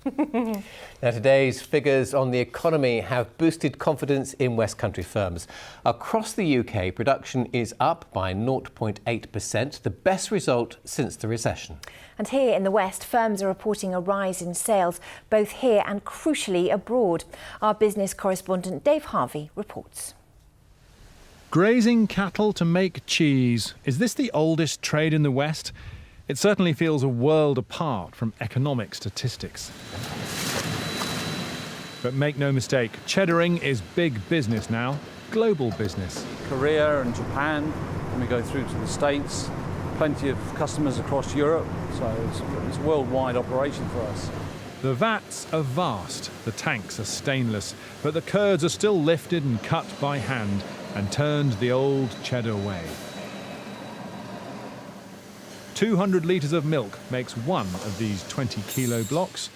Now, today's figures on the economy have boosted confidence in West Country firms. Across the UK, production is up by 0.8%, the best result since the recession. And here in the West, firms are reporting a rise in sales, both here and crucially abroad. Our business correspondent Dave Harvey reports. Grazing cattle to make cheese. Is this the oldest trade in the West? It certainly feels a world apart from economic statistics. But make no mistake, cheddaring is big business now, global business. Korea and Japan, and we go through to the States, plenty of customers across Europe, so it's a worldwide operation for us. The vats are vast, the tanks are stainless, but the curds are still lifted and cut by hand and turned the old cheddar way. 200 litres of milk makes one of these 20-kilo blocks,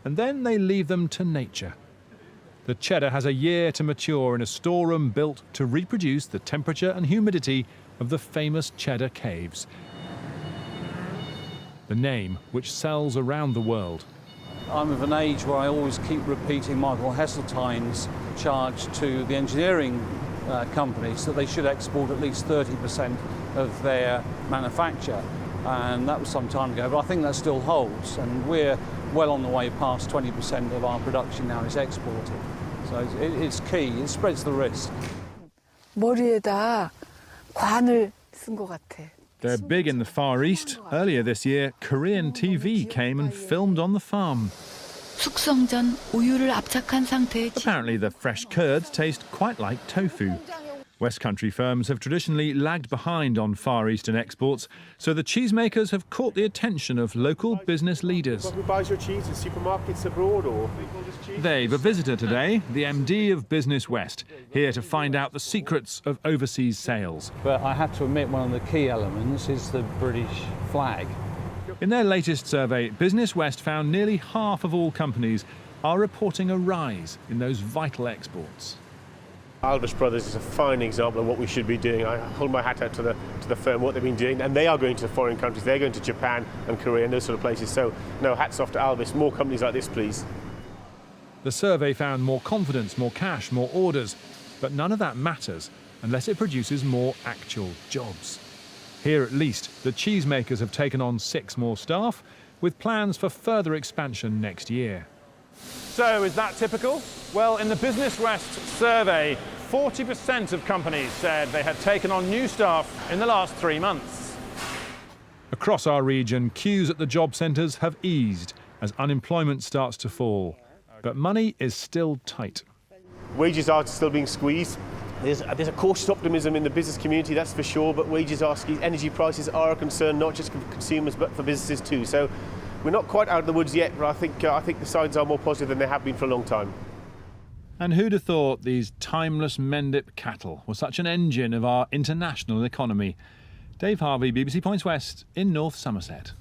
and then they leave them to nature. The cheddar has a year to mature in a storeroom built to reproduce the temperature and humidity of the famous Cheddar Caves, the name which sells around the world. I'm of an age where I always keep repeating Michael Heseltine's charge to the engineering companies that they should export at least 30% of their manufacture. And that was some time ago, but I think that still holds. And we're well on the way past 20% of our production now is exported. So it's key, it spreads the risk. 머리에다 관을 쓴 것 같아. They're big in the Far East. Earlier this year, Korean TV came and filmed on the farm. 숙성 전 우유를 압착한 상태의 Apparently the fresh curds taste quite like tofu. West Country firms have traditionally lagged behind on Far Eastern exports, so the cheesemakers have caught the attention of local business leaders. Who buys your cheese in supermarkets abroad or? They've a visitor today, the MD of Business West, here to find out the secrets of overseas sales. But I have to admit one of the key elements is the British flag. In their latest survey, Business West found nearly half of all companies are reporting a rise in those vital exports. Alvis Brothers is a fine example of what we should be doing. I hold my hat out to the firm, what they've been doing, and they are going to foreign countries. They're going to Japan and Korea and those sort of places. So, no, hats off to Alvis. More companies like this, please. The survey found more confidence, more cash, more orders, but none of that matters unless it produces more actual jobs. Here at least, the cheesemakers have taken on 6 more staff, with plans for further expansion next year. So is that typical? Well, in the Business West survey, 40% of companies said they had taken on new staff in the last 3 months. Across our region, queues at the job centres have eased as unemployment starts to fall. But money is still tight. Wages are still being squeezed. There's a cautious optimism in the business community, that's for sure, but wages are squeezed. Energy prices are a concern, not just for consumers, but for businesses too. So we're not quite out of the woods yet, but I think the signs are more positive than they have been for a long time. And who'd have thought these timeless Mendip cattle were such an engine of our international economy? Dave Harvey, BBC Points West in North Somerset.